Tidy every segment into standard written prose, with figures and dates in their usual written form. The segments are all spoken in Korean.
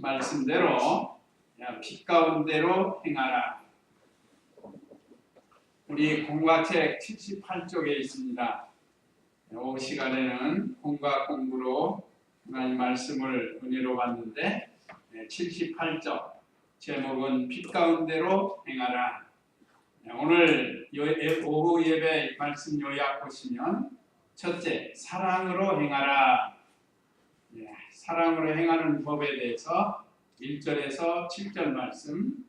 말씀대로 빛 가운데로 행하라. 우리 공과책 78쪽에 있습니다. 이 시간에는 공과 공부로 하나님 말씀을 은혜로 봤는데 78쪽 제목은 빛 가운데로 행하라. 오늘 오후 예배 말씀 요약 보시면 첫째, 사랑으로 행하라. 사랑으로 행하는 법에 대해서 1절에서 7절 말씀,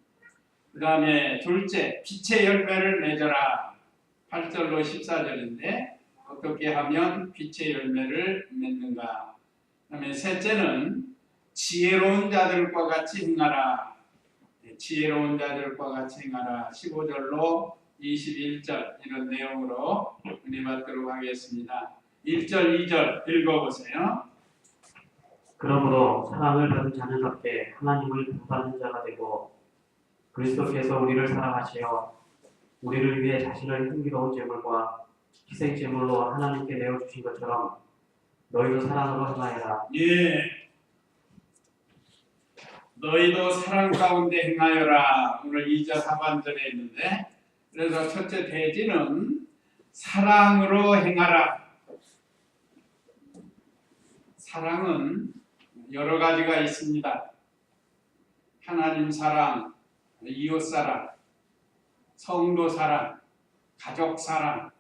그 다음에 둘째, 빛의 열매를 맺어라. 8절로 14절인데 어떻게 하면 빛의 열매를 맺는가. 그 다음에 셋째는 지혜로운 자들과 같이 행하라. 지혜로운 자들과 같이 행하라. 15절로 21절 이런 내용으로 은혜 받도록 하겠습니다. 1절, 2절 읽어보세요. 그러므로 사랑을 받은 자녀답게 하나님을 본받는 자가 되고 그리스도께서 우리를 사랑하시어 우리를 위해 자신을 흥미로운 제물과 희생 제물로 하나님께 내어주신 것처럼 너희도 사랑으로 행하여라. 예, 너희도 사랑 가운데 행하여라. 오늘 2절 하반절에 있는데, 그래서 첫째 대지는 사랑으로 행하라. 사랑은 여러 가지가 있습니다. 하나님 사랑, 이웃 사랑, 성도 사랑, 가족 사랑.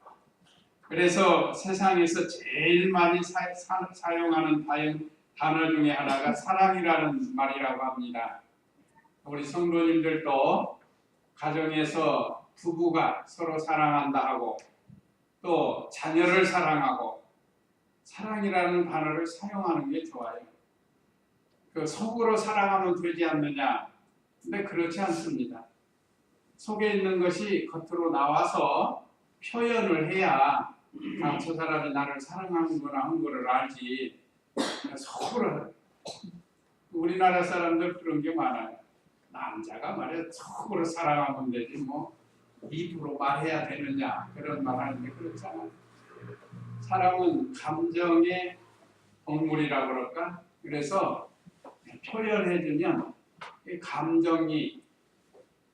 그래서 세상에서 제일 많이 사용하는 단어 중에 하나가 사랑이라는 말이라고 합니다. 우리 성도님들도 가정에서 부부가 서로 사랑한다 하고 또 자녀를 사랑하고 사랑이라는 단어를 사용하는 게 좋아요. 그 속으로 사랑하면 되지 않느냐? 근데 그렇지 않습니다. 속에 있는 것이 겉으로 나와서 표현을 해야 저 사람이 나를 사랑하는구나 하는 거를 알지. 속으로. 우리나라 사람들 그런 게 많아요. 남자가 말이야 속으로 사랑하면 되지 뭐 입으로 말해야 되느냐 그런 말 하는데 그렇잖아요. 사랑은 감정의 동물이라고 그럴까? 그래서 표현해주면 감정이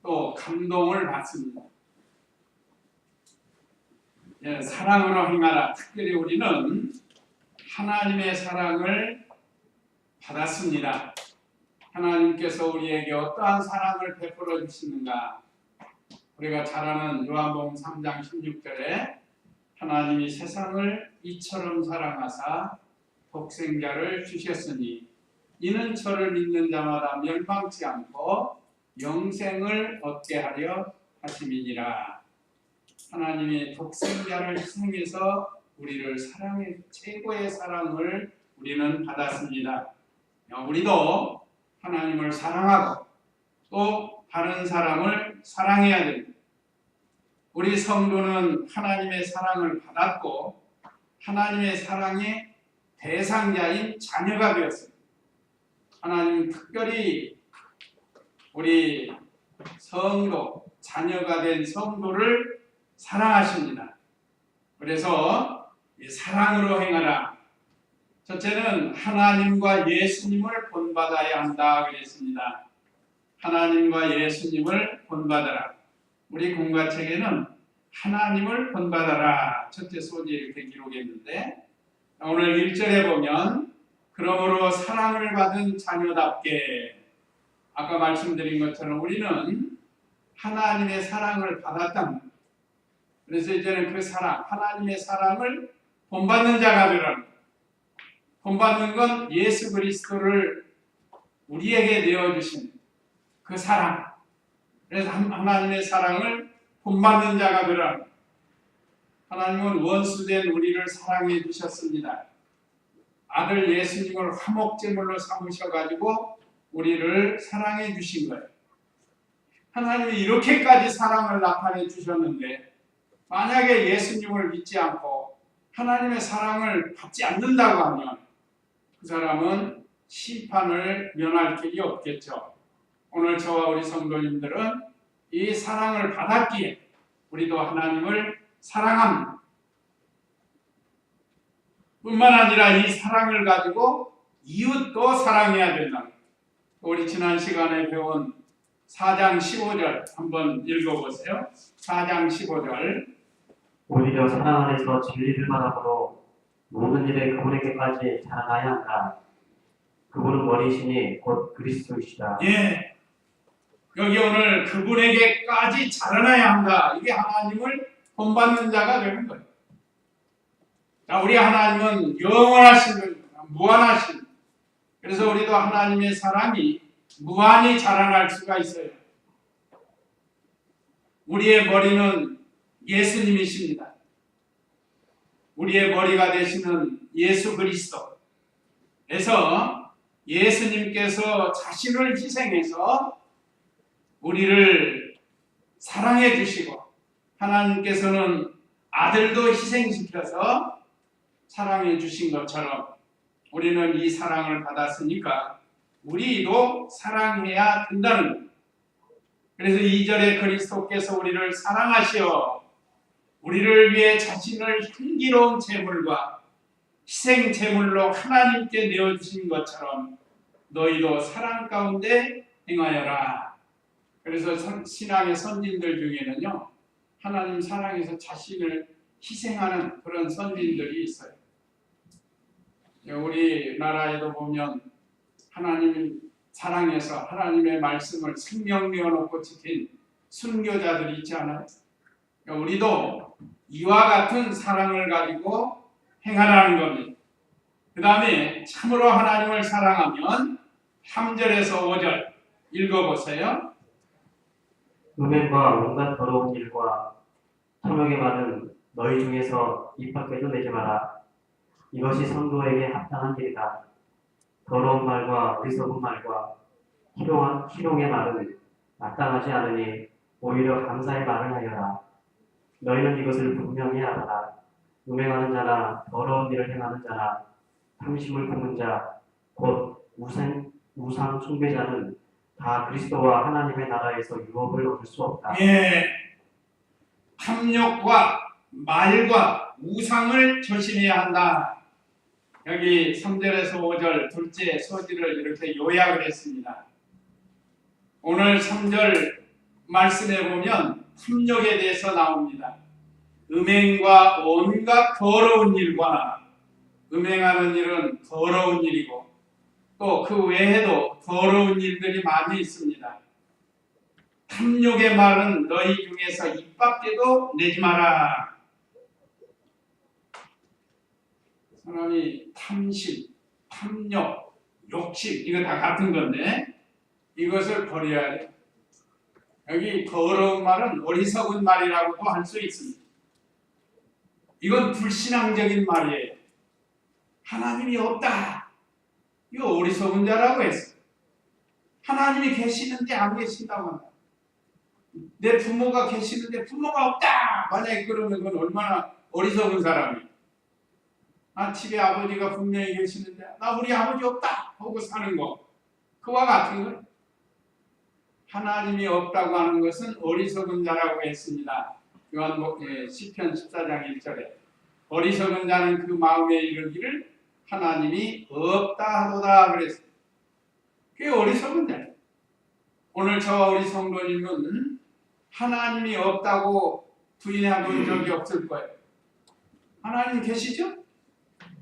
또 감동을 받습니다. 사랑으로 행하라. 특별히 우리는 하나님의 사랑을 받았습니다. 하나님께서 우리에게 어떠한 사랑을 베풀어 주시는가. 우리가 잘 아는 요한복음 3장 16절에 하나님이 세상을 이처럼 사랑하사 독생자를 주셨으니 이는 저를 믿는 자마다 멸망치 않고 영생을 얻게 하려 하심이니라. 하나님이 독생자를 희생해서 우리를 사랑해 최고의 사랑을 우리는 받았습니다. 우리도 하나님을 사랑하고 또 다른 사람을 사랑해야 됩니다. 우리 성도는 하나님의 사랑을 받았고 하나님의 사랑의 대상자인 자녀가 되었습니다. 하나님은 특별히 우리 성도, 자녀가 된 성도를 사랑하십니다. 그래서 사랑으로 행하라. 첫째는 하나님과 예수님을 본받아야 한다 그랬습니다. 하나님과 예수님을 본받아라. 우리 공과책에는 하나님을 본받아라 첫째 소재 이렇게 기록했는데 오늘 1절에 보면 그러므로 사랑을 받은 자녀답게 아까 말씀드린 것처럼 우리는 하나님의 사랑을 받았다. 그래서 이제는 그 사랑, 하나님의 사랑을 본받는 자가 되라. 본받는 건 예수 그리스도를 우리에게 내어주신 그 사랑. 그래서 하나님의 사랑을 본받는 자가 되라. 하나님은 원수된 우리를 사랑해 주셨습니다. 아들 예수님을 화목제물로 삼으셔가지고 우리를 사랑해 주신 거예요. 하나님이 이렇게까지 사랑을 나타내 주셨는데 만약에 예수님을 믿지 않고 하나님의 사랑을 받지 않는다고 하면 그 사람은 심판을 면할 길이 없겠죠. 오늘 저와 우리 성도님들은 이 사랑을 받았기에 우리도 하나님을 사랑합니다. 뿐만 아니라 이 사랑을 가지고 이웃도 사랑해야 된다. 우리 지난 시간에 배운 4장 15절 한번 읽어보세요. 4장 15절. 오히려 사랑 안에서 진리를 바라보러 모든 일에 그분에게까지 자라나야 한다. 그분은 머리시니 곧 그리스도이시다. 예, 여기 오늘 그분에게까지 자라나야 한다. 이게 하나님을 본받는 자가 되는 거예요. 자, 우리 하나님은 영원하신 분, 무한하신. 그래서 우리도 하나님의 사랑이 무한히 자라날 수가 있어요. 우리의 머리는 예수님이십니다. 우리의 머리가 되시는 예수 그리스도. 그래서 예수님께서 자신을 희생해서 우리를 사랑해 주시고 하나님께서는 아들도 희생시켜서 사랑해 주신 것처럼 우리는 이 사랑을 받았으니까 우리도 사랑해야 된다는 거예요. 그래서 2절에 그리스도께서 우리를 사랑하시어 우리를 위해 자신을 향기로운 제물과 희생 제물로 하나님께 내어주신 것처럼 너희도 사랑 가운데 행하여라. 그래서 신앙의 선진들 중에는요, 하나님 사랑해서 자신을 희생하는 그런 선진들이 있어요. 우리나라에도 보면 하나님 사랑해서 하나님의 말씀을 생명 내어놓고 지킨 순교자들이 있지 않아요? 우리도 이와 같은 사랑을 가지고 행하라는 겁니다. 그 다음에 참으로 하나님을 사랑하면 3절에서 5절 읽어보세요. 음행과 온갖 더러운 일과 탐욕의 말은 너희 중에서 입 밖에도 내지 마라. 이것이 성도에게 합당한 길이다. 더러운 말과 어리석은 말과 희롱의 말은 마땅하지 않으니 오히려 감사의 말을 하여라. 너희는 이것을 분명히 알아라. 음행하는 자나 더러운 일을 행하는 자나 탐심을 품은 자, 곧 우상 숭배자는 다 그리스도와 하나님의 나라에서 유업을 얻을 수 없다. 예, 탐욕과 말과 우상을 조심해야 한다. 여기 3절에서 5절 둘째 소지를 이렇게 요약을 했습니다. 오늘 3절 말씀에 보면 탐욕에 대해서 나옵니다. 음행과 온갖 더러운 일과 음행하는 일은 더러운 일이고 또 그 외에도 더러운 일들이 많이 있습니다. 탐욕의 말은 너희 중에서 입 밖에도 내지 마라. 사람이 탐심, 탐욕, 욕심 이거 다 같은 건데 이것을 버려야 돼요. 여기 더러운 말은 어리석은 말이라고도 할 수 있습니다. 이건 불신앙적인 말이에요. 하나님이 없다. 이거 어리석은 자라고 했어요. 하나님이 계시는데 안 계신다고 한다. 내 부모가 계시는데 부모가 없다. 만약에 그러면 그건 얼마나 어리석은 사람이에요. 나 집에 아버지가 분명히 계시는데 나 우리 아버지 없다 하고 사는 거 그와 같은 거예요. 하나님이 없다고 하는 것은 어리석은 자라고 했습니다. 시편 14장 1절에 어리석은 자는 그 마음에 이르기를 하나님이 없다 하도다 그랬어요. 그게 어리석은 자예요. 오늘 저와 우리 성도님은 하나님이 없다고 부인해 본 적이 없을 거예요. 하나님 계시죠?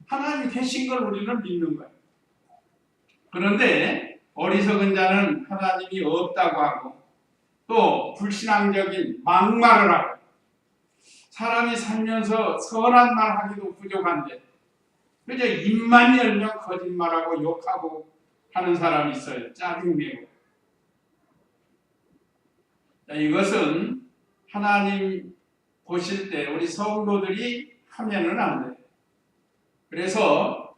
하나님 계신 걸 우리는 믿는 거예요. 그런데 어리석은 자는 하나님이 없다고 하고 또 불신앙적인 막말을 하고 사람이 살면서 선한 말 하기도 부족한데 그저 입만 열면 거짓말하고 욕하고 하는 사람이 있어요. 짜증내고. 이것은 하나님 보실 때 우리 성도들이 하면은 안 돼요. 그래서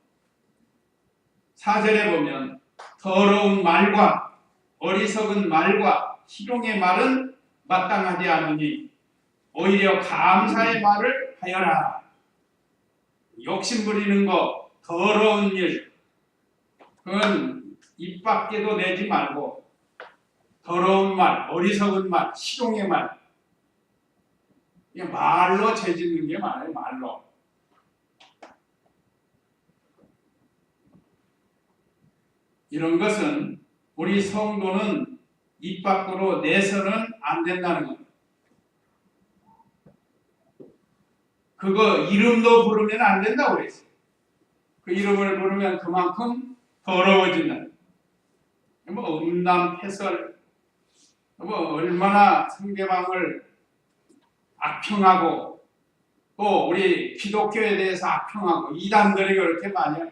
4절에 보면 더러운 말과 어리석은 말과 희롱의 말은 마땅하지 않으니 오히려 감사의 말을 하여라. 욕심 부리는 거, 더러운 일, 그건 입 밖에도 내지 말고 더러운 말, 어리석은 말, 희롱의 말, 말로 죄짓는 게 많아요. 말로. 이런 것은 우리 성도는 입 밖으로 내서는 안 된다는 겁니다. 그거 이름도 부르면 안 된다고 그랬어요. 그 이름을 부르면 그만큼 더러워진다. 뭐 음란, 패설, 뭐 얼마나 상대방을 악평하고 또 우리 기독교에 대해서 악평하고 이단들이 그렇게 많이 해요.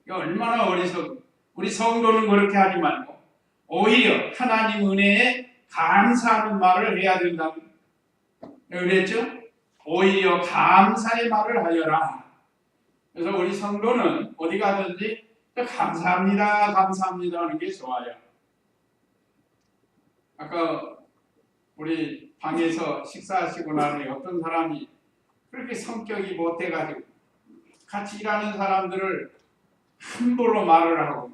이거 얼마나 어리석어. 우리 성도는 그렇게 하지 말고 오히려 하나님 은혜에 감사하는 말을 해야 된다고 그랬죠? 오히려 감사의 말을 하여라. 그래서 우리 성도는 어디 가든지 감사합니다, 감사합니다 하는 게 좋아요. 아까 우리 방에서 식사하시고 나니 어떤 사람이 그렇게 성격이 못해가지고 같이 일하는 사람들을 함부로 말을 하고,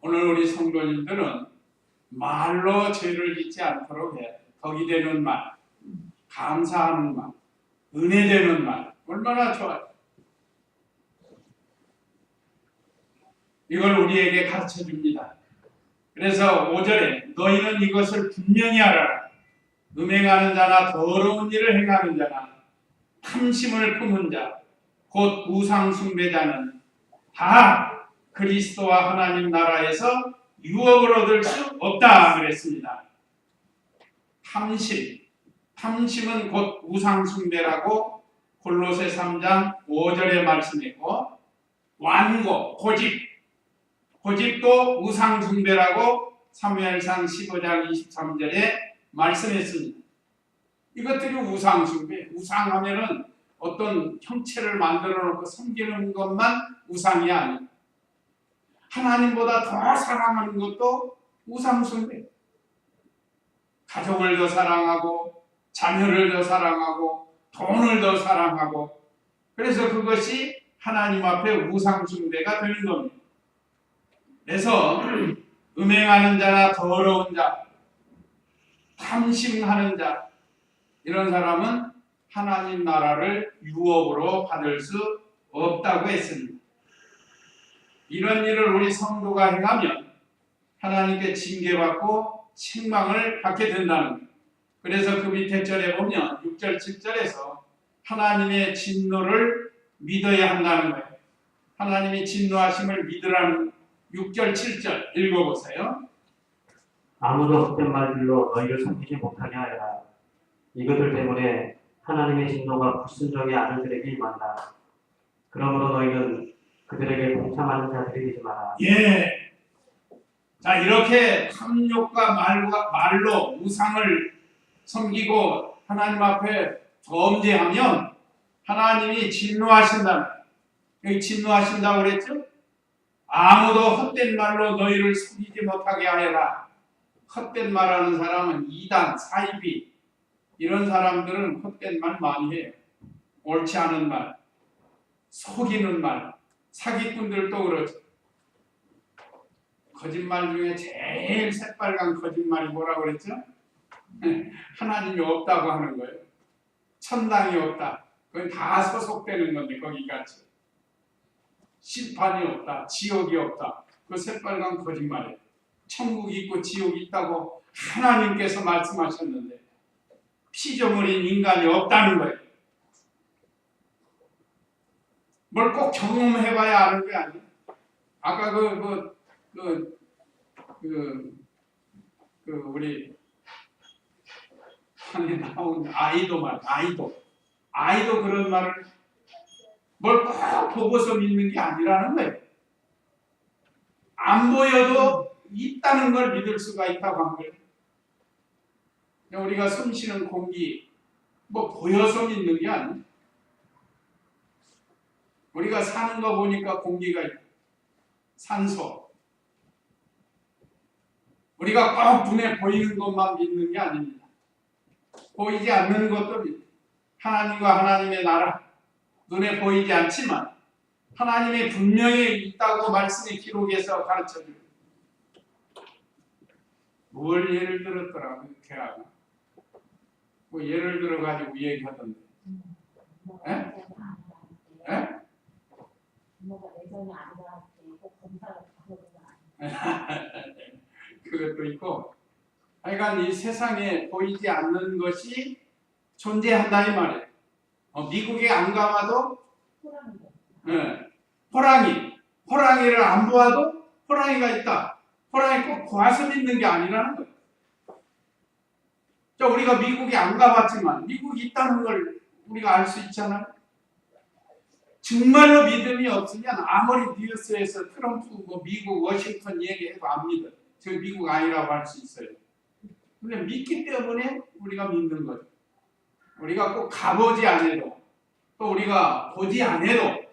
오늘 우리 성도님들은 말로 죄를 짓지 않도록 해야 돼. 덕이 되는 말, 감사하는 말, 은혜 되는 말, 얼마나 좋아요. 이걸 우리에게 가르쳐 줍니다. 그래서 5절에 너희는 이것을 분명히 알아라. 음행하는 자나 더러운 일을 행하는 자나 탐심을 품은 자, 곧 우상 숭배자는 다 그리스도와 하나님 나라에서 유업을 얻을 수 없다 그랬습니다. 탐심은 곧 우상 숭배라고 골로새 3장 5절에 말씀했고, 완고, 고집도 우상 숭배라고 사무엘상 15장 23절에 말씀했습니다. 이것들이 우상 숭배, 우상하면은 어떤 형체를 만들어 놓고 섬기는 것만 우상이 아니에요. 하나님보다 더 사랑하는 것도 우상 숭배. 가족을 더 사랑하고 자녀를 더 사랑하고 돈을 더 사랑하고, 그래서 그것이 하나님 앞에 우상 숭배가 되는 겁니다. 그래서 음행하는 자나 더러운 자, 탐심하는 자, 이런 사람은 하나님 나라를 유업으로 받을 수 없다고 했습니다. 이런 일을 우리 성도가 행하면 하나님께 징계받고 책망을 받게 된다는 거예요. 그래서 그 밑에 절에 보면 6절, 7절에서 하나님의 진노를 믿어야 한다는 거예요. 하나님이 진노하심을 믿으라는 6절, 7절 읽어보세요. 아무도 헛된 말들로 너희를 섬기지 못하게 하여라. 이것들 때문에 하나님의 진노가 불순종의 아들들에게 임한다. 그러므로 너희는 그들에게 동참하는 자들이 되지 마라. 예. 자, 이렇게 탐욕과 말로 우상을 섬기고 하나님 앞에 범죄하면 하나님이 진노하신다. 여기 진노하신다고 그랬죠? 아무도 헛된 말로 너희를 속이지 못하게 하여라. 헛된 말하는 사람은 이단, 사이비, 이런 사람들은 헛된 말 많이 해요. 옳지 않은 말, 속이는 말, 사기꾼들도 그렇죠. 거짓말 중에 제일 새빨간 거짓말이 뭐라고 그랬죠? 하나님이 없다고 하는 거예요. 천당이 없다. 그건 다 소속되는 건데 거기까지. 심판이 없다. 지옥이 없다. 그 새빨간 거짓말이에요. 천국이 있고 지옥이 있다고 하나님께서 말씀하셨는데 피조물인 인간이 없다는 거예요. 뭘 꼭 경험해봐야 아는 게 아니에요. 아까 우리 판에 나온 아이도 그런 말을 뭘 꼭 보고서 믿는 게 아니라는 거예요. 안 보여도 있다는 걸 믿을 수가 있다고 한 거예요. 우리가 숨 쉬는 공기 뭐 보여서 믿는 게 아니에요. 우리가 사는 거 보니까 공기가 있고 산소, 우리가 꼭 눈에 보이는 것만 믿는 게 아닙니다. 보이지 않는 것도 믿어요. 하나님과 하나님의 나라, 눈에 보이지 않지만 하나님이 분명히 있다고 말씀의 기록에서 가르쳐줍니다. 뭘 예를 들었더라 그렇게 하고 뭐 예를 들어가지고 얘기하던데. 에? 에? 부모가 내전이 안 나왔을 때 그것도 있고, 하여간 이 세상에 보이지 않는 것이 존재한다 이 말이에요. 미국에 안 가봐도 호랑이를 안 보아도 호랑이가 있다. 호랑이 꼭 봐서 믿는 게 아니라는 거예요. 우리가 미국에 안 가봤지만 미국이 있다는 걸 우리가 알 수 있잖아요. 정말로 믿음이 없으면 아무리 뉴스에서 트럼프 미국 워싱턴 얘기해도 안 믿어요. 저 미국 아니라고 할 수 있어요. 근데 믿기 때문에 우리가 믿는 거죠. 우리가 꼭 가보지 않아도, 또 우리가 보지 않아도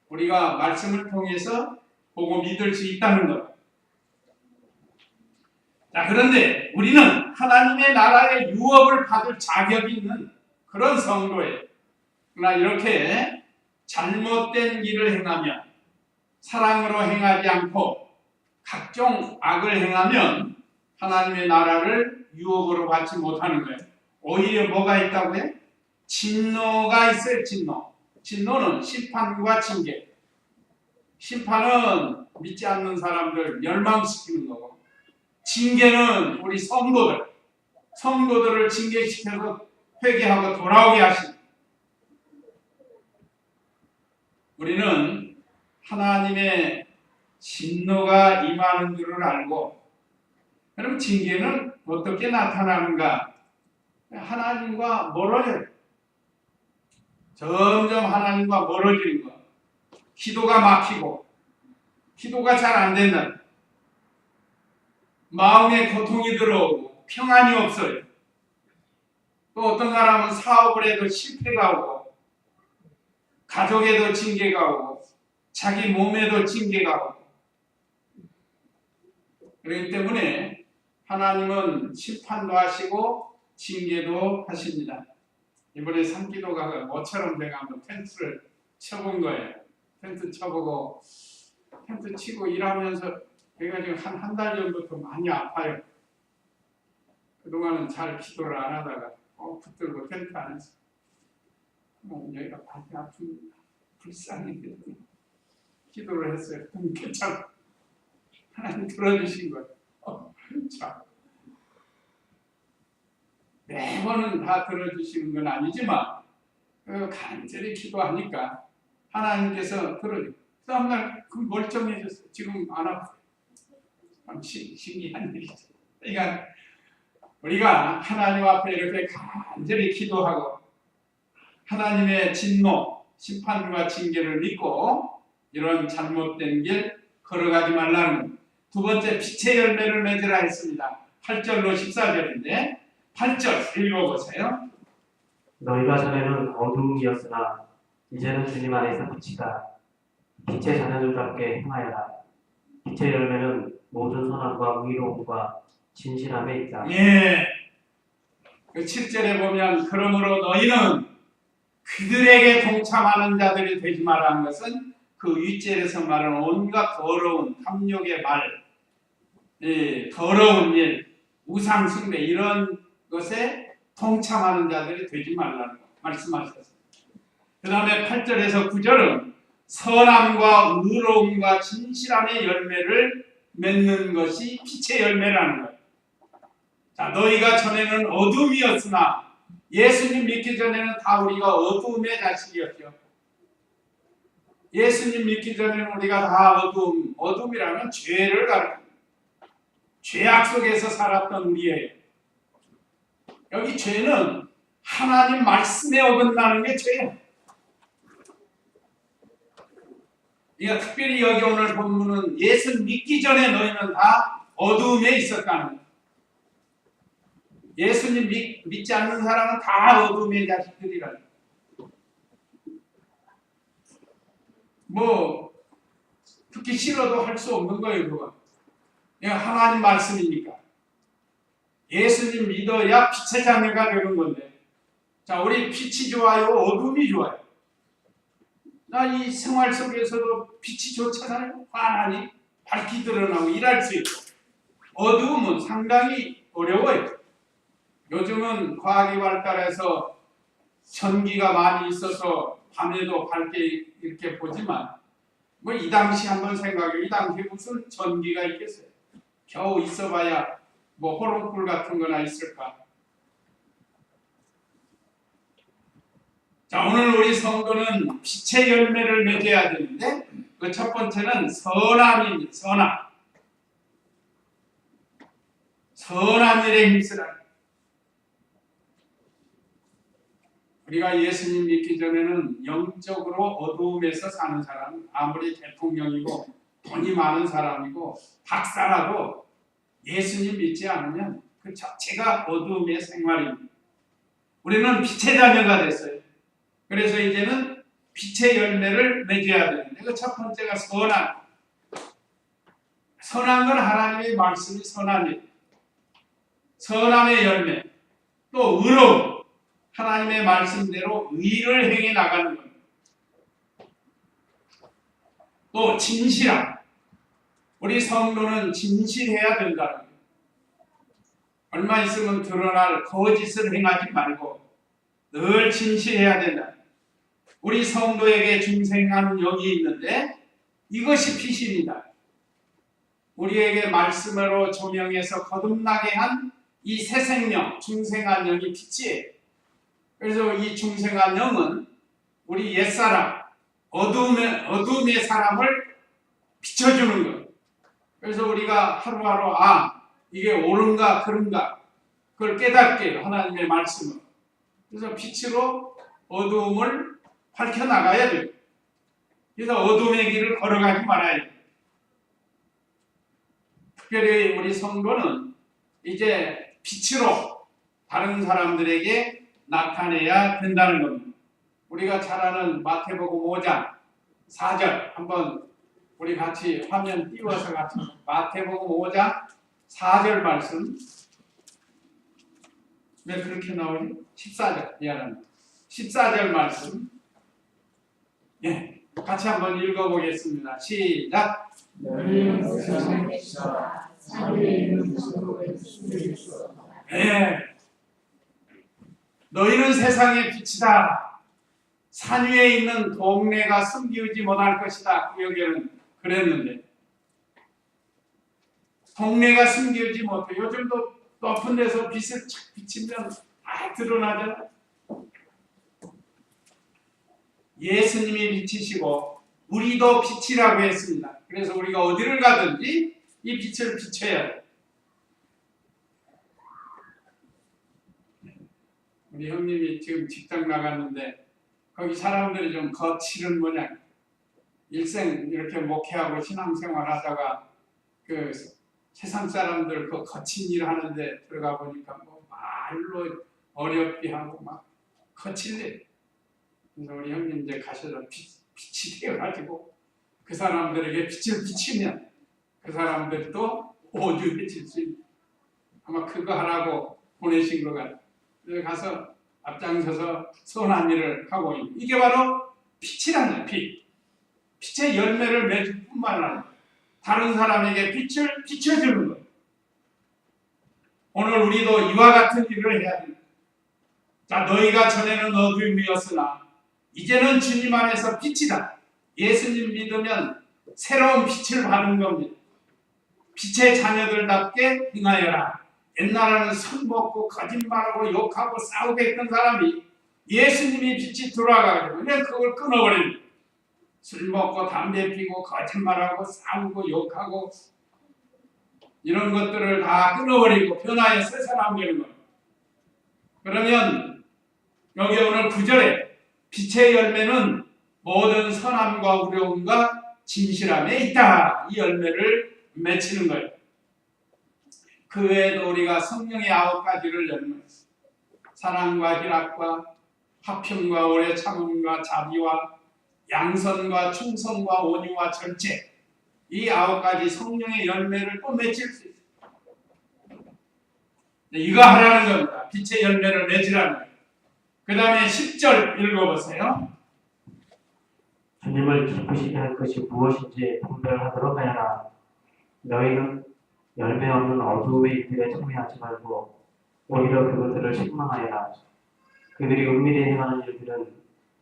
우리가 말씀을 통해서 보고 믿을 수 있다는 것. 자, 그런데 우리는 하나님의 나라의 유업을 받을 자격이 있는 그런 성도예요. 그러나 이렇게 잘못된 길을 행하면, 사랑으로 행하지 않고 각종 악을 행하면 하나님의 나라를 유업으로 받지 못하는 거예요. 오히려 뭐가 있다고요? 진노가 있어요. 진노는 심판과 징계. 심판은 믿지 않는 사람들 멸망시키는 거고, 징계는 우리 성도들을 징계시켜서 회개하고 돌아오게 하십니다. 우리는 하나님의 진노가 임하는 줄을 알고, 그럼 징계는 어떻게 나타나는가? 하나님과 멀어져요. 점점 하나님과 멀어지는 거. 기도가 막히고, 기도가 잘 안 된다. 마음에 고통이 들어오고 평안이 없어요. 또 어떤 사람은 사업을 해도 실패가 오고, 가족에도 징계가 오고, 자기 몸에도 징계가 오고. 그렇기 때문에 하나님은 심판도 하시고 징계도 하십니다. 이번에 산기도가 뭐처럼 내가 한번 텐트를 쳐본 거예요. 텐트 쳐보고, 텐트 치고 일하면서 내가 지금 한 달 전부터 많이 아파요. 그동안은 잘 기도를 안 하다가 붙들고 텐트 안에서 여기가 많이 아픕니다. 불쌍히 기도를 했어요. 괜찮아. 하나님 들어주신 거예요. 자, 매번은 다 들어주시는 건 아니지만 간절히 기도하니까 하나님께서 들어주고, 그 다음날 멀쩡해졌어요. 지금 안 아파요. 참 신기한 일이죠. 그러니까 우리가 하나님 앞에 이렇게 간절히 기도하고 하나님의 진노, 심판과 징계를 믿고 이런 잘못된 길 걸어가지 말라는 겁니다. 두 번째, 빛의 열매를 맺으라 했습니다. 8절로 14절인데 8절 읽어보세요. 너희가 전에는 어두움이었으나 이제는 주님 안에서 빛이다. 빛의 자녀들답게 행하여라. 빛의 열매는 모든 선함과 의로움과 진실함에 있다. 예. 그 7절에 보면 그러므로 너희는 그들에게 동참하는 자들이 되지 말라는 것은 그 윗절에서 말하는 온갖 더러운 탐욕의 말, 더러운 일, 우상 숭배 이런 것에 동참하는 자들이 되지 말라는 거 말씀하셨습니다. 그 다음에 8절에서 9절은 선함과 의로움과 진실함의 열매를 맺는 것이 빛의 열매라는 거예요. 자, 너희가 전에는 어둠이었으나 예수님 믿기 전에는 다 우리가 어둠의 자식이었죠. 예수님 믿기 전에는 우리가 다 어둠이라는 죄를 가르칩니다. 죄악 속에서 살았던 우리예요. 여기 죄는 하나님 말씀에 어긋나는 게 죄예요. 이거 특별히 여기 오늘 본문은 예수 믿기 전에 너희는 다 어두움에 있었다는 거예요. 예수님 믿지 않는 사람은 다 어둠의 자식들이라. 듣기 싫어도 할 수 없는 거예요, 그거. 그냥 하나님 말씀이니까. 예수님 믿어야 빛의 자녀가 되는 건데. 자, 우리 빛이 좋아요, 어둠이 좋아요? 나 이 생활 속에서도 빛이 좋잖아요. 환하니 밝게 드러나고 일할 수 있고. 어두움은 상당히 어려워요. 요즘은 과학이 발달해서 전기가 많이 있어서 밤에도 밝게 이렇게 보지만 뭐 이 당시 한번 생각해. 이 당시에 무슨 전기가 있겠어요? 겨우 있어봐야 뭐 호롱불 같은 거나 있을까? 자, 오늘 우리 성도는 빛의 열매를 맺어야 되는데 그 첫 번째는 선함입니다. 선함. 선한 일에 힘쓰라. 우리가 예수님 믿기 전에는 영적으로 어두움에서 사는 사람, 아무리 대통령이고 돈이 많은 사람이고 박사라도 예수님 믿지 않으면 그 자체가 어두움의 생활입니다. 우리는 빛의 자녀가 됐어요. 그래서 이제는 빛의 열매를 맺어야 되는데 그 첫 번째가 선한. 선한 건 하나님의 말씀이 선합니다. 선함의 열매. 또 의로움. 하나님의 말씀대로 의를 행해 나가는 겁니다. 또 진실함. 우리 성도는 진실해야 된다는 거예요. 얼마 있으면 드러날 거짓을 행하지 말고 늘 진실해야 된다. 우리 성도에게 중생한 영이 있는데 이것이 빛입니다. 우리에게 말씀으로 조명해서 거듭나게 한 이 새 생명, 중생한 영이 빛이에요. 그래서 이 중생한 영은 우리 옛사람, 어둠의 사람을 비춰주는 거예요. 그래서 우리가 하루하루 이게 옳은가 그른가 그걸 깨닫게 해요. 하나님의 말씀을. 그래서 빛으로 어두움을 밝혀나가야 돼요. 그래서 어둠의 길을 걸어가지 말아야 돼요. 특별히 우리 성도는 이제 빛으로 다른 사람들에게 나타내야 된다는 겁니다. 우리가 잘 아는 마태복음 5장 4절 한번 우리 같이 화면 띄워서 같이 마태복음 5장 4절 말씀. 왜 그렇게 나오니? 14절 미안합니다. 14절 말씀. 예, 같이 한번 읽어보겠습니다. 시작. 너희는 세상의 빛이라 산위에 있는 무소속의 숨길 수 없다. 예, 너희는 세상의 빛이다. 산 위에 있는 동네가 숨기지 못할 것이다. 구역에는 그랬는데 동네가 숨기지 못해. 요즘도 높은 데서 빛을 착 비치면 다 드러나잖아. 예수님이 빛이시고 우리도 빛이라고 했습니다. 그래서 우리가 어디를 가든지 이 빛을 비춰야 돼. 우리 형님이 지금 직장 나갔는데 거기 사람들이 좀 거칠은 모양. 일생 이렇게 목회하고 신앙생활 하다가 그 세상 사람들 그 거친 일 하는데 들어가 보니까 뭐 말로 어렵게 하고 막 거칠래. 그래서 우리 형님 이제 가셔서 빛이 되어가지고 그 사람들에게 빛을 비치면 그 사람들도 오죽해질 수 있는 아마 그거 하라고 보내신 것 같아요. 그래서 가서 앞장서서 선한 일을 하고 있는 이게 바로 빛이란 거예요. 빛의 열매를 맺을 뿐만 아니라 다른 사람에게 빛을 비춰주는 거예요. 오늘 우리도 이와 같은 일을 해야 됩니다. 자, 너희가 전에는 어둠이었으나 이제는 주님 안에서 빛이다. 예수님 믿으면 새로운 빛을 받는 겁니다. 빛의 자녀들답게 행하여라. 옛날에는 술 먹고 거짓말하고 욕하고 싸우고 했던 사람이 예수님이 빛이 들어와가지고 그냥 그걸 끊어버립니다. 술 먹고 담배 피고 거짓말하고 싸우고 욕하고 이런 것들을 다 끊어버리고 변화의 새 사람 되는 겁니다. 그러면 여기 오늘 9절에 빛의 열매는 모든 선함과 우려움과 진실함에 있다. 이 열매를 맺히는 거예요. 그 외에도 우리가 성령의 9가지를 열매했어요. 사랑과 희락과 화평과 오래 참음과 자비와 양선과 충성과 온유와 절제. 이 9가지 성령의 열매를 또 맺힐 수 있어요. 이거 하라는 겁니다. 빛의 열매를 맺으라는 거예요. 그 다음에 10절 읽어보세요. 주님을 기쁘시게 할 것이 무엇인지 분별하도록 하여라. 너희는 열매 없는 어두움의 일들에 참여하지 말고 오히려 그것들을 책망하여라. 그들이 은밀히 행하는 일들은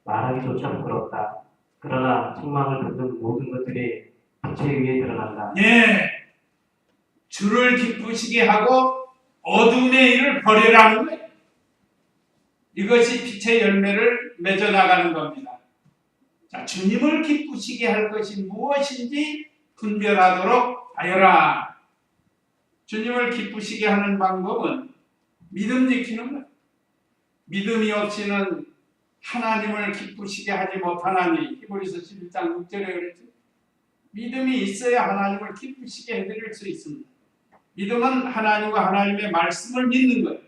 말하기조차 부끄럽다. 그러나 책망을 받는 모든 것들이 빛에 의해 드러난다. 예, 주를 기쁘시게 하고 어둠의 일을 버리라는 거예요. 이것이 빛의 열매를 맺어 나가는 겁니다. 자, 주님을 기쁘시게 할 것이 무엇인지 분별하도록 하여라. 주님을 기쁘시게 하는 방법은 믿음 지키는 거예요. 믿음이 없이는 하나님을 기쁘시게 하지 못하나니, 히브리서 11장 6절에 그랬죠. 믿음이 있어야 하나님을 기쁘시게 해드릴 수 있습니다. 믿음은 하나님과 하나님의 말씀을 믿는 거예요.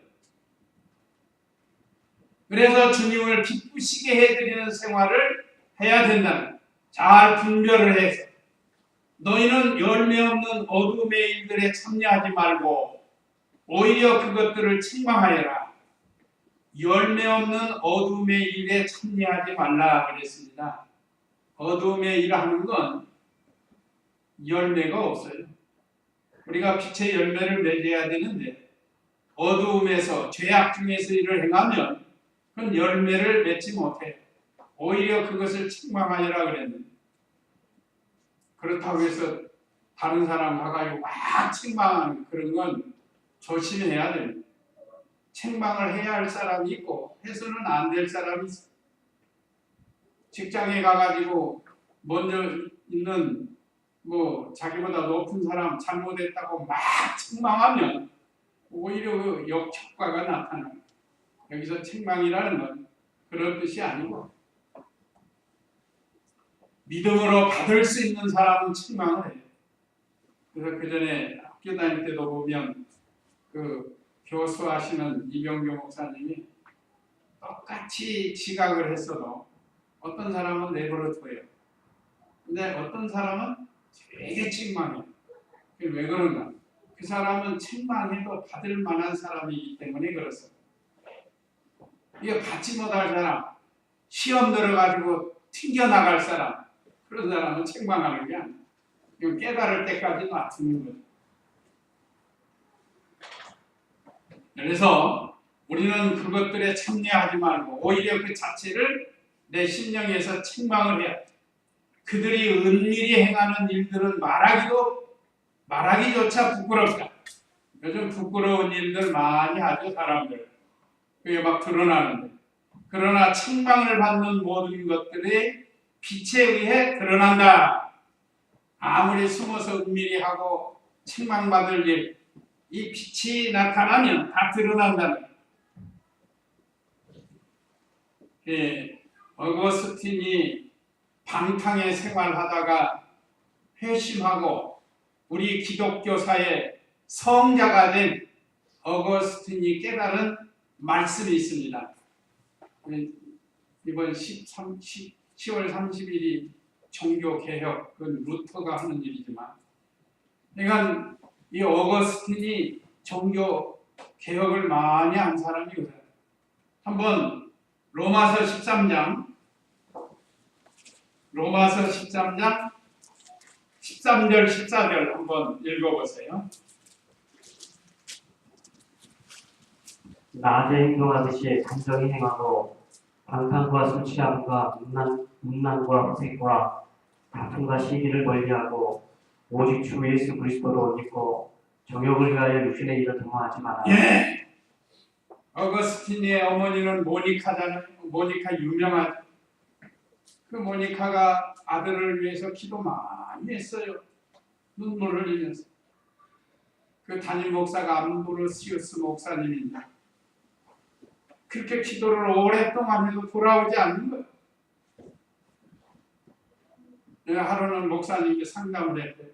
그래서 주님을 기쁘시게 해드리는 생활을 해야 된다는 거예요. 잘 분별을 해서 너희는 열매 없는 어둠의 일들에 참여하지 말고 오히려 그것들을 책망하여라. 열매 없는 어둠의 일에 참여하지 말라 그랬습니다. 어둠의 일을 하는 건 열매가 없어요. 우리가 빛의 열매를 맺어야 되는데 어두움에서 죄악 중에서 일을 행하면 그건 열매를 맺지 못해요. 오히려 그것을 책망하여라 그랬는데 그렇다고 해서 다른 사람 가가지고 막 책망하는 그런 건 조심해야 됩니다. 책망을 해야 할 사람이 있고 해서는 안 될 사람이 있어요. 직장에 가가지고 먼저 있는 자기보다 높은 사람 잘못했다고 막 책망하면 오히려 그 역효과가 나타나요. 여기서 책망이라는 건 그런 뜻이 아니고 믿음으로 받을 수 있는 사람은 책망을 해요. 그래서 그 전에 학교 다닐 때도 보면 그 교수하시는 이병규 목사님이 똑같이 지각을 했어도 어떤 사람은 내버려 둬요. 근데 어떤 사람은 되게 책망해요. 그게 왜 그런가? 그 사람은 책망해도 받을 만한 사람이기 때문에 그렇습니다. 이거 받지 못할 사람, 시험 들어가지고 튕겨나갈 사람, 그런 사람은 책망하는 게 아니에요. 이건 깨달을 때까지 놔두는 거죠. 그래서 우리는 그것들에 참여하지 말고 오히려 그 자체를 내 심령에서 책망을 해야 돼. 그들이 은밀히 행하는 일들은 말하기조차 부끄럽다. 요즘 부끄러운 일들 많이 하죠, 사람들. 그게 막 드러나는데. 그러나 책망을 받는 모든 것들이 빛에 의해 드러난다. 아무리 숨어서 은밀히 하고 책망받을 일, 이 빛이 나타나면 다 드러난다는 거예요. 어거스틴이 방탕의 생활하다가 회심하고 우리 기독교사의 성자가 된 어거스틴이 깨달은 말씀이 있습니다. 이번 10월 30일이 종교개혁, 그건 루터가 하는 일이지만 그러니까 이 어거스틴이 종교개혁을 많이 한 사람이거든요. 한번 로마서 13장 13절 14절 한번 읽어보세요. 낮에 행동하듯이 단정히 행하고 방탕과 술 취함과 문난과 허색과 다툼과 시기를 멀리하고 오직 주 예수 그리스도로 옷 입고 정욕을 위하여 육신의 일을 도모하지 마라. 예. 어거스틴의 어머니는 모니카잖아요. 모니카 유명하죠. 그 모니카가 아들을 위해서 기도 많이 했어요. 눈물을 흘리면서. 그 담임 목사가 암브로시우스 목사님입니다. 그렇게 기도를 오랫동안 해도 돌아오지 않는 거예요. 내가 하루는 목사님께 상담을 했대요.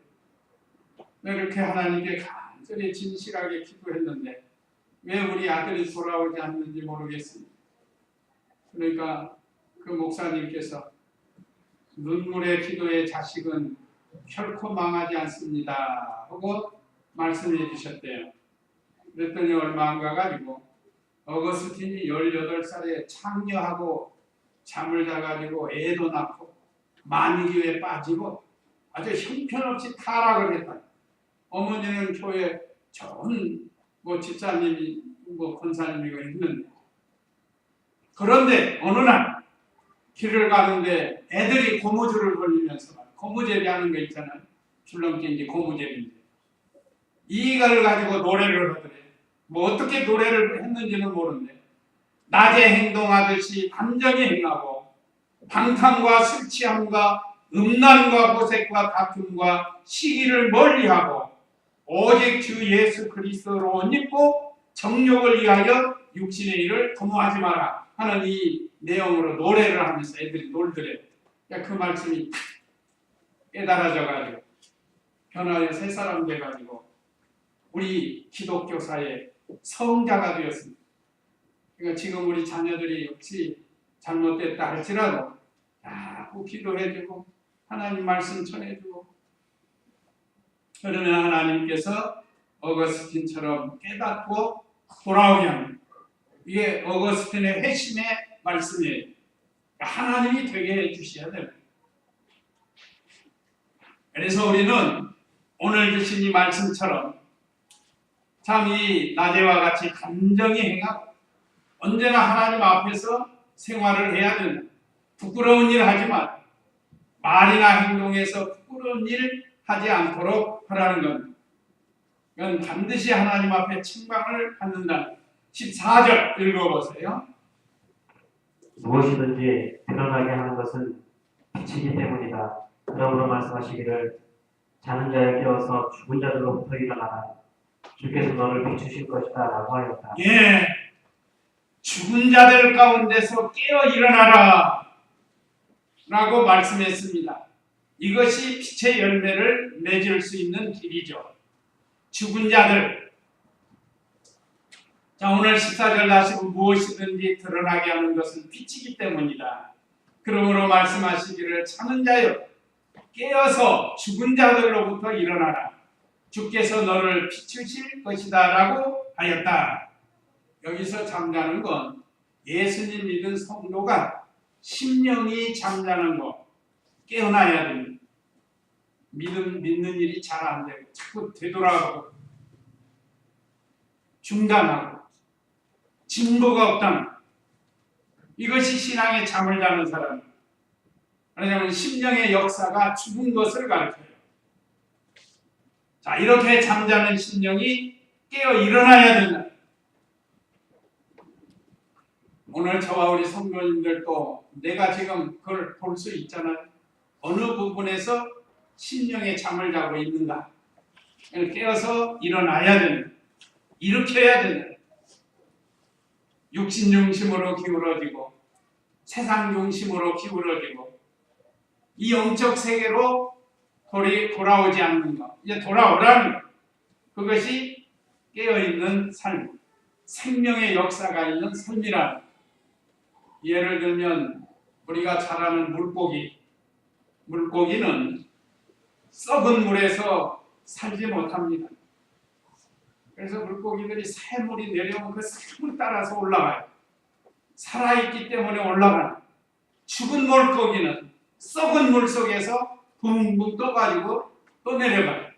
이렇게 하나님께 간절히 진실하게 기도했는데 왜 우리 아들이 돌아오지 않는지 모르겠습니다. 그러니까 그 목사님께서 눈물의 기도의 자식은 결코 망하지 않습니다 하고 말씀해 주셨대요. 그랬더니 얼마 안 가가지고 어거스틴이 18살에 창녀하고 잠을 자가지고 애도 낳고 만기에 빠지고 아주 형편없이 타락을 했다. 어머니는 교회 좋은 집사님이 권사님이고 있는데 그런데 어느 날 길을 가는데 애들이 고무줄을 걸리면서 고무제비 하는 거 있잖아요. 줄넘기인지 고무제비인지 이걸 가지고 노래를 하더래. 뭐 어떻게 노래를 했는지는 모르는데 낮에 행동하듯이 단정히 행하고 방탕과 술 취함과 음란과 호색과 다툼과 시기를 멀리하고 오직 주 예수 그리스도로 옷 입고 정욕을 위하여 육신의 일을 도모하지 마라 하는 이 내용으로 노래를 하면서 애들이 놀더래. 그 말씀이 깨달아져가지고 변화의 새 사람 돼가지고 우리 기독교 사회의 성자가 되었습니다. 그러니까 지금 우리 자녀들이 혹시 잘못됐다 할지라도 꼭 기도해주고 하나님 말씀 전해주고 그러면 하나님께서 어거스틴처럼 깨닫고 돌아오게 합니다. 이게 어거스틴의 회심의 말씀이에요. 하나님이 되게 해주셔야 됩니다. 그래서 우리는 오늘 주신 이 말씀처럼 참 이 낮에와 같이 단정히 행하고 언제나 하나님 앞에서 생활을 해야 된다. 부끄러운 일 하지 마. 말이나 행동에서 부끄러운 일 하지 않도록 하라는 겁니다. 이건 반드시 하나님 앞에 책망을 받는다. 14절 읽어보세요. 무엇이든지 드러나게 하는 것은 빛이기 때문이다. 그러므로 말씀하시기를 자는 자에 깨어서 죽은 자들로부터 일어나라. 주께서 너를 비추실 것이다 라고 하였다. 예, 죽은 자들 가운데서 깨어 일어나라 라고 말씀했습니다. 이것이 빛의 열매를 맺을 수 있는 길이죠. 죽은 자들. 자, 오늘 14절 다시 무엇이든지 드러나게 하는 것은 빛이기 때문이다. 그러므로 말씀하시기를 자는 자여 깨어서 죽은 자들로부터 일어나라. 주께서 너를 비추실 것이다 라고 하였다. 여기서 잠자는 건 예수님 믿은 성도가 심령이 잠자는 것, 깨어나야 됩니다. 믿는 일이 잘 안 되고 자꾸 되돌아가고 중단하고 진보가 없다는 이것이 신앙의 잠을 자는 사람입니다. 왜냐하면 심령의 역사가 죽은 것을 가르쳐요. 자, 이렇게 잠자는 심령이 깨어 일어나야 된다. 오늘 저와 우리 성도님들도 내가 지금 그걸 볼 수 있잖아요. 어느 부분에서 심령의 잠을 자고 있는가. 깨어서 일어나야 된다. 일으켜야 된다. 육신 중심으로 기울어지고 세상 중심으로 기울어지고 이 영적 세계로 돌아오지 않는 것. 이제 돌아오라는 것. 그것이 깨어있는 삶. 생명의 역사가 있는 삶이라. 예를 들면 우리가 잘 아는 물고기는 썩은 물에서 살지 못합니다. 그래서 물고기들이 새물이 내려오면 그 새물 따라서 올라가요. 살아있기 때문에 올라가요. 죽은 물고기는 썩은 물 속에서 붕붕 떠가지고 또 내려가요.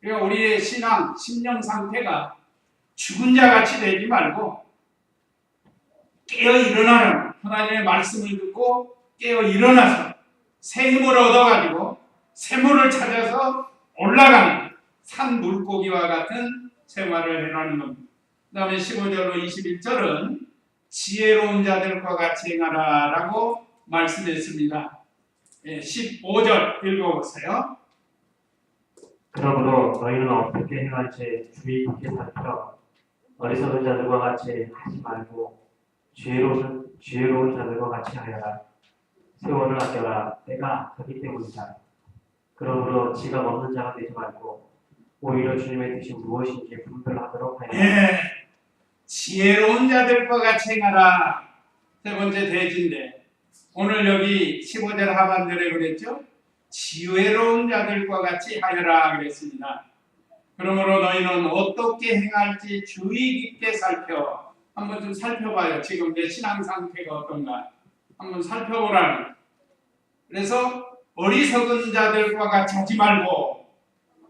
그러니까 우리의 신앙, 심령 상태가 죽은 자 같이 되지 말고 깨어 일어나는 하나님의 말씀을 듣고 깨어 일어나서 새 힘을 얻어가지고 새물을 찾아서 올라가는 산 물고기와 같은 생활을 해라는 겁니다. 그 다음에 15절로 21절은 지혜로운 자들과 같이 행하라 라고 말씀했습니다. 15절 읽어보세요. 그러므로 너희는 어떻게 행할지 주의 깊게 살펴 어리석은 자들과 같이 하지 말고 지혜로운 자들과 같이 하여라. 세월을 아껴라. 때가 악하기 때문이다. 그러므로 지각 없는 자가 되지 말고 오히려 주님의 뜻이 무엇인지 분별하도록 하여라. 지혜로운 자들과 같이 행하라. 세 번째 대지인데 오늘 여기 15절 하반절에 그랬죠? 지혜로운 자들과 같이 하여라 그랬습니다. 그러므로 너희는 어떻게 행할지 주의 깊게 살펴. 한번 좀 살펴봐요. 지금 내 신앙 상태가 어떤가. 한번 살펴보라는. 그래서 어리석은 자들과 같이 하지 말고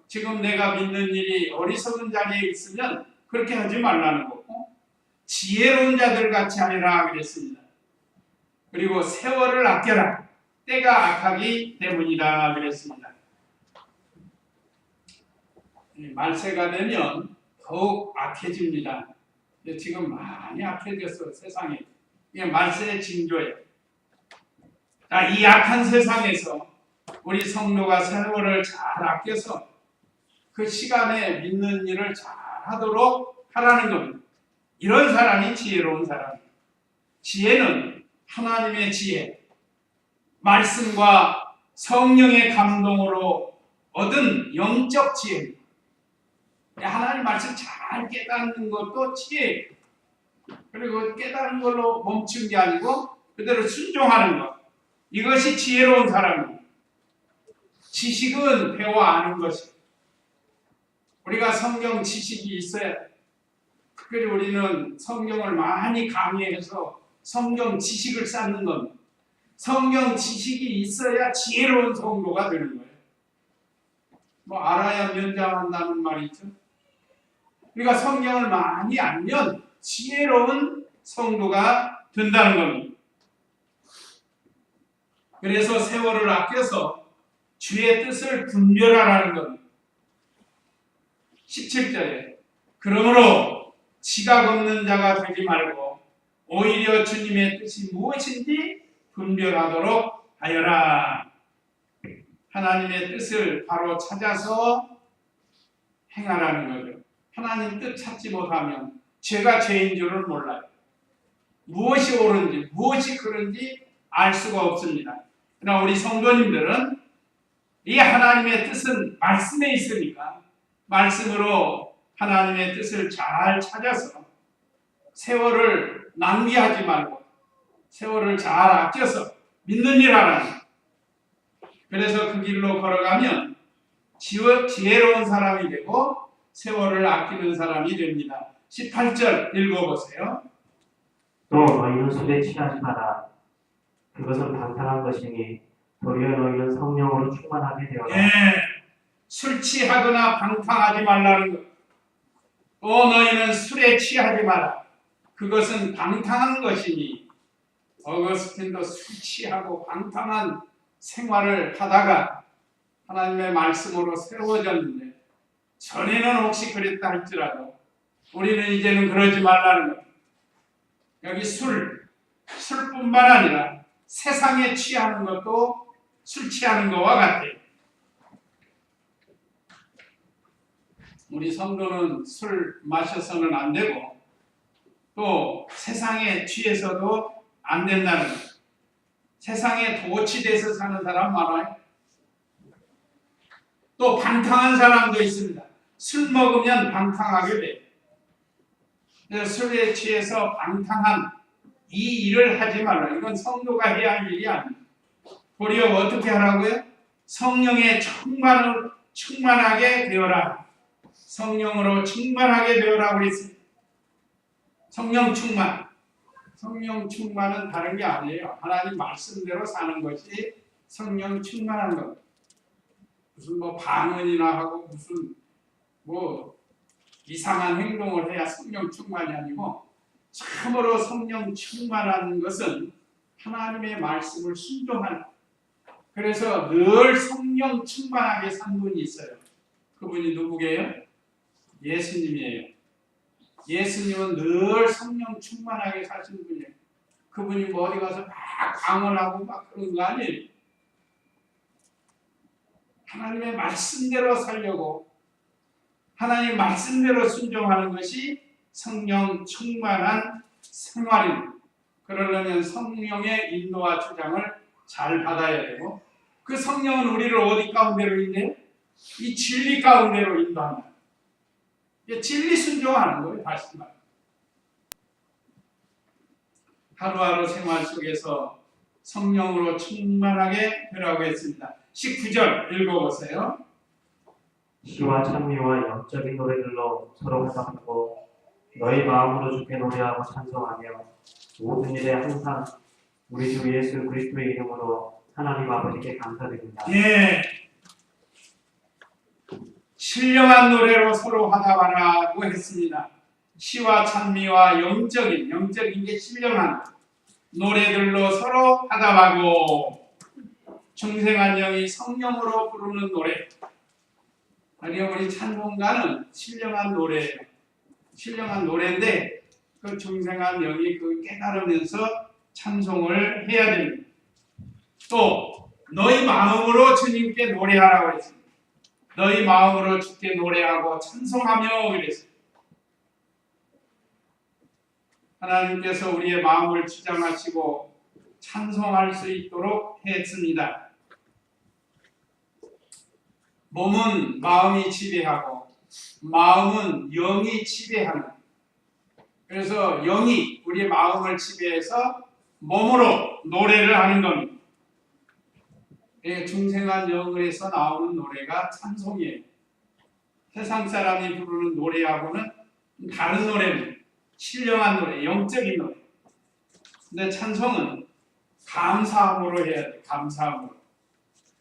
지금 내가 믿는 일이 어리석은 자리에 있으면 그렇게 하지 말라는 거고 지혜로운 자들 같이 하리라 그랬습니다. 그리고 세월을 아껴라. 때가 악하기 때문이다 그랬습니다. 말세가 되면 더욱 악해집니다. 지금 많이 악해졌어 세상이. 이게 말세의 징조예요. 자, 이 악한 세상에서 우리 성도가 세월을 잘 아껴서 그 시간에 믿는 일을 잘 하도록 하라는 겁니다. 이런 사람이 지혜로운 사람이에요. 지혜는 하나님의 지혜, 말씀과 성령의 감동으로 얻은 영적 지혜입니다. 하나님 말씀 잘 깨닫는 것도 지혜예요. 그리고 깨달은 걸로 멈춘 게 아니고 그대로 순종하는 것. 이것이 지혜로운 사람입니다. 지식은 배워 아는 것이에요. 우리가 성경 지식이 있어야 돼요. 특별히 우리는 성경을 많이 강의해서 성경 지식을 쌓는 겁니다. 성경 지식이 있어야 지혜로운 성도가 되는 거예요. 뭐 알아야 면장한다는 말이 있죠. 우리가 성경을 많이 알면 지혜로운 성도가 된다는 겁니다. 그래서 세월을 아껴서 주의 뜻을 분별하라는 겁니다. 17절에 그러므로 지각 없는 자가 되지 말고 오히려 주님의 뜻이 무엇인지 분별하도록 하여라. 하나님의 뜻을 바로 찾아서 행하라는 거죠. 하나님 뜻 찾지 못하면 죄가 죄인 줄을 몰라요. 무엇이 옳은지 무엇이 그른지 알 수가 없습니다. 그러나 우리 성도님들은 이 하나님의 뜻은 말씀에 있으니까 말씀으로 하나님의 뜻을 잘 찾아서 세월을 낭비하지 말고 세월을 잘 아껴서 믿는 일 하라. 그래서 그 길로 걸어가면 지혜로운 사람이 되고 세월을 아끼는 사람이 됩니다. 18절 읽어보세요. 또 너희는 술에 취하지 마라. 그것은 방탕한 것이니 도리어 너희는 성령으로 충만하게 되어라. 네, 술 취하거나 방탕하지 말라는 것. 또 너희는 술에 취하지 마라. 그것은 방탕한 것이니 어거스틴도 술 취하고 방탕한 생활을 하다가 하나님의 말씀으로 새로워졌는데 전에는 혹시 그랬다 할지라도 우리는 이제는 그러지 말라는 것. 여기 술뿐만 아니라 세상에 취하는 것도 술 취하는 것과 같아요. 우리 성도는 술 마셔서는 안 되고 또 세상에 취해서도 안 된다는 거예요. 세상에 도취돼서 사는 사람 많아요. 또 방탕한 사람도 있습니다. 술 먹으면 방탕하게 돼요. 그래서 술에 취해서 방탕한 이 일을 하지 말라. 이건 성도가 해야 할 일이 아닙니다. 도리어 어떻게 하라고요? 성령에 충만하게 되어라. 성령으로 충만하게 되어라 그랬습니다. 성령 충만. 성령 충만은 다른 게 아니에요. 하나님 말씀대로 사는 것이 성령 충만한 것. 무슨 뭐 방언이나 하고 무슨 뭐 이상한 행동을 해야 성령 충만이 아니고 참으로 성령 충만한 것은 하나님의 말씀을 순종하는. 그래서 늘 성령 충만하게 산 분이 있어요. 그분이 누구게요? 예수님이에요. 예수님은 늘 성령 충만하게 사신 분이에요. 그분이 뭐 어디 가서 막 강언하고 막 그런 거 아니에요. 하나님의 말씀대로 살려고 하나님 말씀대로 순종하는 것이 성령 충만한 생활입니다. 그러려면 성령의 인도와 주장을 잘 받아야 되고 그 성령은 우리를 어디 가운데로 인도해요? 이 진리 가운데로 인도합니다. 진리 순종하는 거예요. 다시 말해. 하루하루 생활 속에서 성령으로 충만하게 되라고 했습니다. 19절 읽어보세요. 시와 찬미와 영적인 노래들로 서로 화답하고 너희 마음으로 주께 노래하고 찬송하며 모든 일에 항상 우리 주 예수 그리스도의 이름으로 하나님 아버지께 감사드립니다. 예. 신령한 노래로 서로 화답하라고 했습니다. 시와 찬미와 영적인 게 신령한 노래들로 서로 화답하고 중생한 영이 성령으로 부르는 노래. 그러니까 우리 찬송가는 신령한 노래예요. 신령한 노래인데 그 중생한 영이 그 깨달으면서 찬송을 해야 됩니다. 또 너희 마음으로 주님께 노래하라고 했습니다. 너희 마음으로 주께 노래하고 찬송하며 그랬습니다. 하나님께서 우리의 마음을 주장하시고 찬송할 수 있도록 했습니다. 몸은 마음이 지배하고 마음은 영이 지배하는. 그래서 영이 우리의 마음을 지배해서 몸으로 노래를 하는 겁니다. 중생한 영에서 나오는 노래가 찬송이에요. 세상 사람이 부르는 노래하고는 다른 노래입니다. 신령한 노래, 영적인 노래. 근데 찬송은 감사함으로 해야 돼. 감사함으로.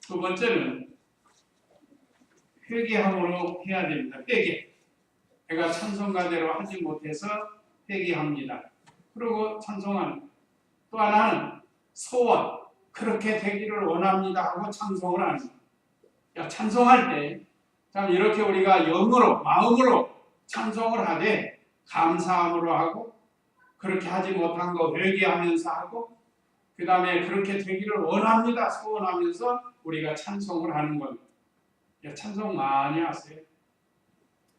두 번째는 회개함으로 해야 됩니다. 회개. 내가 찬송가대로 하지 못해서 회개합니다. 그리고 찬송하는. 또 하나는 소원. 그렇게 되기를 원합니다 하고 찬송을 하는 거예요. 찬송할 때 참 이렇게 우리가 영으로 마음으로 찬송을 하되 감사함으로 하고 그렇게 하지 못한 거 회개하면서 하고 그 다음에 그렇게 되기를 원합니다 소원하면서 우리가 찬송을 하는 겁니다. 찬송 많이 하세요.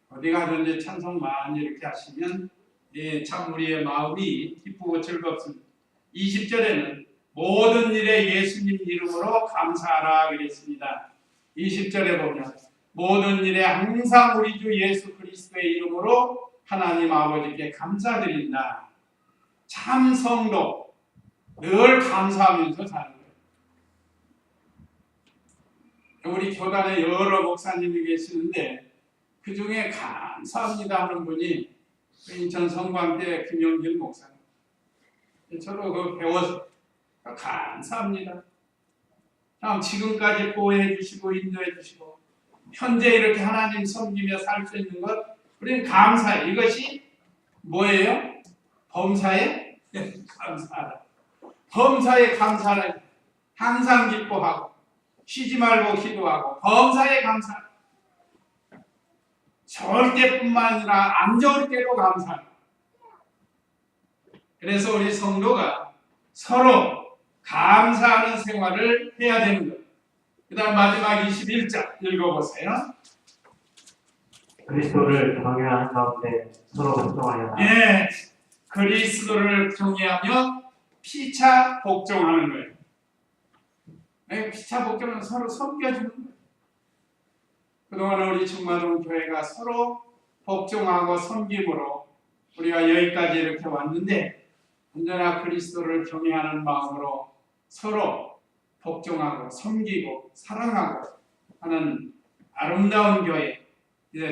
어디 가든지 찬송 많이 이렇게 하시면 참 우리의 마음이 기쁘고 즐겁습니다. 20절에는 모든 일에 예수님 이름으로 감사하라 그랬습니다. 20절에 보면 모든 일에 항상 우리 주 예수 그리스도의 이름으로 하나님 아버지께 감사드린다. 참 성도 늘 감사하면서 사는 거예요. 우리 교단에 여러 목사님이 계시는데 그 중에 감사합니다 하는 분이 인천 성광대 김영길 목사님. 저도 그거 배워서 감사합니다. 참 지금까지 보호해 주시고 인도해 주시고 현재 이렇게 하나님 섬기며 살 수 있는 것 우리는 감사해. 이것이 뭐예요? 범사에 감사하라. 범사에 감사하라. 항상 기뻐하고 쉬지 말고 기도하고 범사에 감사하라. 좋을 때뿐만 아니라 안 좋을 때도 감사하라. 그래서 우리 성도가 서로 감사하는 생활을 해야 되는 거예요. 그 다음 마지막 21절 읽어보세요. 그리스도를 경외하는 가운데 서로 복종하여라. 예, 그리스도를 경외하며 피차 복종하는 거예요. 네, 피차 복종은 서로 섬겨주는 거예요. 그동안 우리 충만동 교회가 서로 복종하고 섬김으로 우리가 여기까지 이렇게 왔는데 언제나 그리스도를 경외하는 마음으로 서로 복종하고 섬기고 사랑하고 하는 아름다운 교회,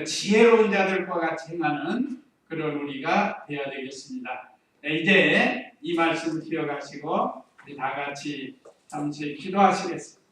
지혜로운 자들과 같이 행하는 그런 우리가 되어야 되겠습니다. 네, 이제 이 말씀 기억하시고 우리 다 같이 잠시 기도하시겠습니다.